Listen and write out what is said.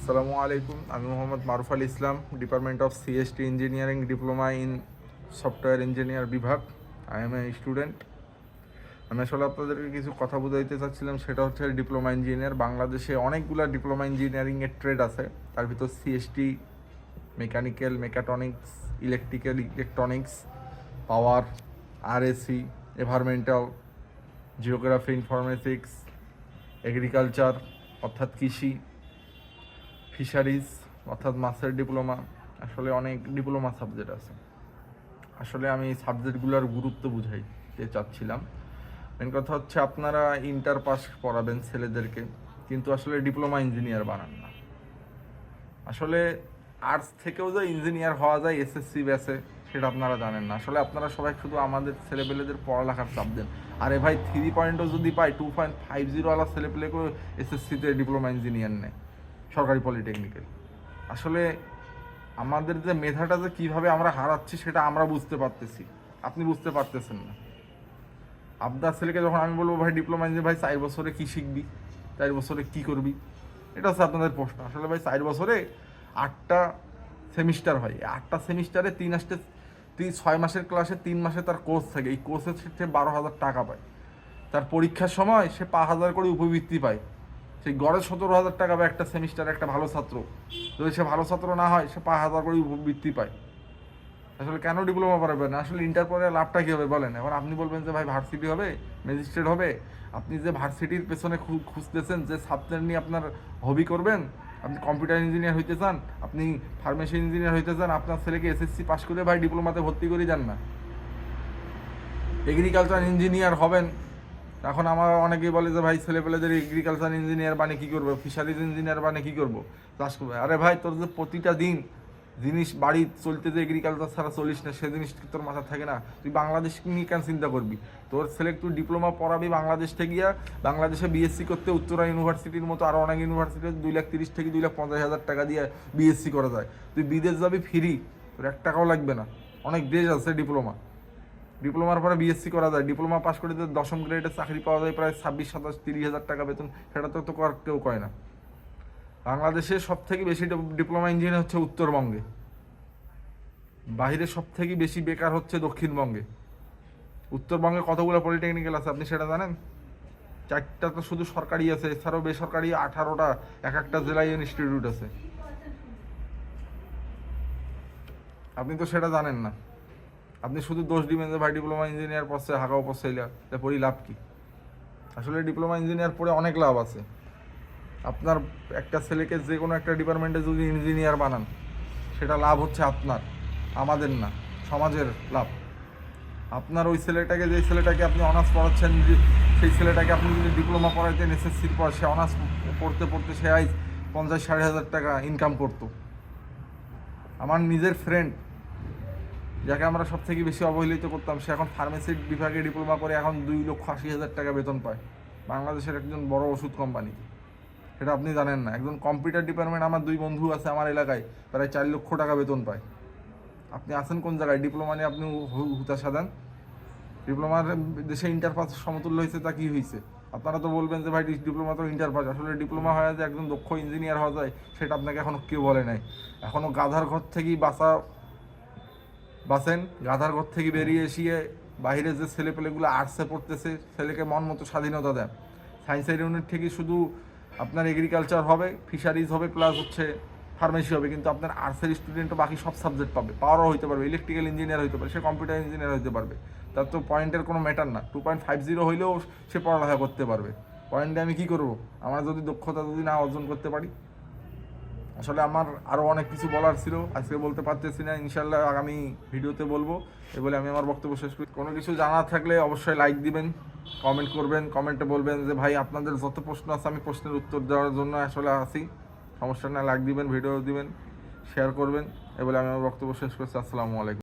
আসসালামু আলাইকুম। আমি Mohammad Maruf Al Islam, department of CST engineering, diploma in software engineer বিভাগ। I am a student. আমি আসলে আপনাদেরকে কিছু কথা বোঝাইতে চাচ্ছিলাম, সেটা হচ্ছে ডিপ্লোমা ইঞ্জিনিয়ার। বাংলাদেশে অনেকগুলো ডিপ্লোমা ইঞ্জিনিয়ারিংয়ের ট্রেড আছে, তার ভিতর CST, mechanical, mechatronics, electrical, electronics, power, RAC, environmental, geography, informatics, agriculture অর্থাৎ কৃষি, ফিশারিজ অর্থাৎ মাছের ডিপ্লোমা। আসলে অনেক ডিপ্লোমা সাবজেক্ট আছে। আসলে আমি এই সাবজেক্টগুলোর গুরুত্ব বুঝাইতে চাচ্ছিলাম। মেন কথা হচ্ছে, আপনারা ইন্টার পাস পড়াবেন ছেলেদেরকে, কিন্তু আসলে ডিপ্লোমা ইঞ্জিনিয়ার বানান না। আসলে আর্টস থেকেও যে ইঞ্জিনিয়ার হওয়া যায় এসএসসি ব্যাচে, সেটা আপনারা জানেন না। আসলে আপনারা সবাই শুধু আমাদের ছেলেপেলেদের পড়ালেখার চাপ দেন। আরে ভাই, 3 পয়েন্টও যদি পায়, 2.50 ওয়ালা ছেলেপেলেকেও এসএসসিতে ডিপ্লোমা ইঞ্জিনিয়ার নেয় সরকারি পলিটেকনিকে। আসলে আমাদের যে মেধাটা যে কীভাবে আমরা হারাচ্ছি, সেটা আমরা বুঝতে পারতেছি, আপনি বুঝতে পারতেছেন না। আপনার ছেলেকে যখন আমি বলবো ভাই ডিপ্লোমা ইঞ্জিনিয়ার, ভাই 4 বছরে কী শিখবি, 4 বছরে কী করবি, এটা হচ্ছে আপনাদের প্রশ্ন। আসলে ভাই 4 বছরে 8টা সেমিস্টার হয়। 8টা সেমিস্টারে 6 মাসের ক্লাসে 3 মাসে তার কোর্স থাকে। এই কোর্সের সে 12,000 টাকা পায়। তার পরীক্ষার সময় সে 5,000 করে উপবৃত্তি পায়। সেই গড়ে 17,000 টাকা পায় একটা সেমিস্টারে একটা ভালো ছাত্র। যদি সে ভালো ছাত্র না হয়, সে 5,000 করে উপবৃত্তি পায়। আসলে কেন ডিপ্লোমা পড়াবে না? আসলে ইন্টার পরে লাভটা কী হবে বলেন? এখন আপনি বলবেন যে ভাই ভার্সিটি হবে, ম্যাজিস্ট্রেট হবে। আপনি যে ভার্সিটির পেছনে খুঁজতেছেন, যে সাবজেক্ট নিয়ে আপনার হবি করবেন, আপনি কম্পিউটার ইঞ্জিনিয়ার হইতে চান, আপনি ফার্মেসি ইঞ্জিনিয়ার হইতে চান, আপনার ছেলেকে এসএসসি পাস করে ভাই ডিপ্লোমাতে ভর্তি করে যান না। এগ্রিকালচার ইঞ্জিনিয়ার হবেন। এখন আমার অনেকেই বলে যে ভাই ছেলেপেলেদের এগ্রিকালচার ইঞ্জিনিয়ার বানিয়ে কী করবো, ফিশারিজ ইঞ্জিনিয়ার বানিয়ে কী করবো, চাষ করবো। আরে ভাই, তোর যে প্রতিটা দিন জিনিস বাড়ি চলতে যে এগ্রিকালচার ছাড়া চলিস না, সে জিনিস তোর মাথা থাকে না? তুই বাংলাদেশ নিয়ে কেন চিন্তা করবি? তোর ছেলে তুই ডিপ্লোমা পড়াবি বাংলাদেশ থেকে গিয়া, বাংলাদেশে বিএসসি করতে উত্তরা ইউনিভার্সিটির মতো আরও অনেক ইউনিভার্সিটিতে 2,30,000 থেকে 2,50,000 টাকা দিয়ে বিএসসি করা যায়। তুই বিদেশ যাবি ফ্রি, তোর 1 টাকাও লাগবে না। অনেক দেশ আছে ডিপ্লোমার পরে বিএসসি করা যায়। ডিপ্লোমা পাস করে যদি 10ম গ্রেডের চাকরি পাওয়া যায়, প্রায় 26-27-30,000 টাকা বেতন। সেটা তো কেউ কয় না। বাংলাদেশে সব থেকে বেশি ডিপ্লোমা ইঞ্জিনিয়ার হচ্ছে উত্তরবঙ্গে, বাহিরে সব থেকে বেশি বেকার হচ্ছে দক্ষিণবঙ্গে। উত্তরবঙ্গে কতগুলো পলিটেকনিক্যাল আছে আপনি সেটা জানেন? 4টা তো শুধু সরকারি আছে, এছাড়াও বেসরকারি 18টা, এক একটা জেলায় ইনস্টিটিউট আছে। আপনি তো সেটা জানেন না। আপনি শুধু দোষ দিবেন যে ভাই ডিপ্লোমা ইঞ্জিনিয়ার পড়ছে, হাগাও পড়ছাইলা, তা পড়ি লাভ কি? আসলে ডিপ্লোমা ইঞ্জিনিয়ার পড়ে অনেক লাভ আছে। আপনার একটা ছেলেকে যে কোনো একটা ডিপার্টমেন্টে যদি ইঞ্জিনিয়ার বানান, সেটা লাভ হচ্ছে আপনার, আমাদের না, সমাজের লাভ। আপনার ওই ছেলেটাকে, যে ছেলেটাকে আপনি অনার্স পড়াচ্ছেন, সেই ছেলেটাকে আপনি যদি ডিপ্লোমা পড়াইতেন এসএসসির পর, সে অনার্স পড়তে পড়তে সে আজ 50-60 হাজার টাকা ইনকাম করতো। আমার নিজের ফ্রেন্ড, যাকে আমরা সব থেকে বেশি অবহেলিত করতাম, সে এখন ফার্মেসি বিভাগে ডিপ্লোমা করে এখন 2,80,000 টাকা বেতন পায় বাংলাদেশের একজন বড় ওষুধ কোম্পানি। সেটা আপনি জানেন না। একজন কম্পিউটার ডিপার্টমেন্ট, আমার 2 বন্ধু আছে আমার এলাকায়, প্রায় 4 লক্ষ টাকা বেতন পায়। আপনি আছেন কোন জায়গায়? ডিপ্লোমা নিয়ে আপনি হুতাশা দেন। ডিপ্লোমার দেশে ইন্টার পাস সমতুল্য হয়েছে, তা কি হয়েছে? আপনারা তো বলবেন যে ভাই ডিপ্লোমা তো ইন্টার পাস। আসলে ডিপ্লোমা হয়ে যে একজন দক্ষ ইঞ্জিনিয়ার হওয়া যায়, সেটা আপনাকে এখনও কেউ বলে নাই। এখনও গাধার ঘর থেকেই বাঁচেন। গাধার ঘর থেকে বেরিয়ে এসিয়ে বাইরে যে ছেলেপেলেগুলো আর্টসে পড়তেছে, ছেলেকে মন মতো স্বাধীনতা দেন। সায়েন্সের ইউনিট থেকে শুধু আপনার এগ্রিকালচার হবে, ফিশারিজ হবে, প্লাস হচ্ছে ফার্মেসি হবে, কিন্তু আপনার আর্টসের স্টুডেন্টও বাকি সব সাবজেক্ট পাবে। পাওয়ারও হইতে পারবে, ইলেকট্রিক্যাল ইঞ্জিনিয়ার হইতে পারে, সে কম্পিউটার ইঞ্জিনিয়ার হইতে পারবে। তার তো পয়েন্টের কোনো ম্যাটার না। 2.50 হইলেও সে পড়ালেখা করতে পারবে। পয়েন্টে আমি কী করবো? আমার যদি দক্ষতা যদি না অর্জন করতে পারি। আসলে আমার আরও অনেক কিছু বলার ছিল, আজকে বলতে পারতেছি না। ইনশাল্লাহ আগামী ভিডিওতে বলবো। এ বলে আমি আমার বক্তব্য শেষ করি। কোনো কিছু জানার থাকলে অবশ্যই লাইক দিবেন, কমেন্ট করবেন, কমেন্টে বলবেন যে ভাই আপনাদের যত প্রশ্ন আছে আমি প্রশ্নের উত্তর দেওয়ার জন্য আসলে আসি। সমস্যা না, লাইক দিবেন, ভিডিও দিবেন, শেয়ার করবেন। এ বলে আমি আমার বক্তব্য শেষ করছি। আসসালামু আলাইকুম।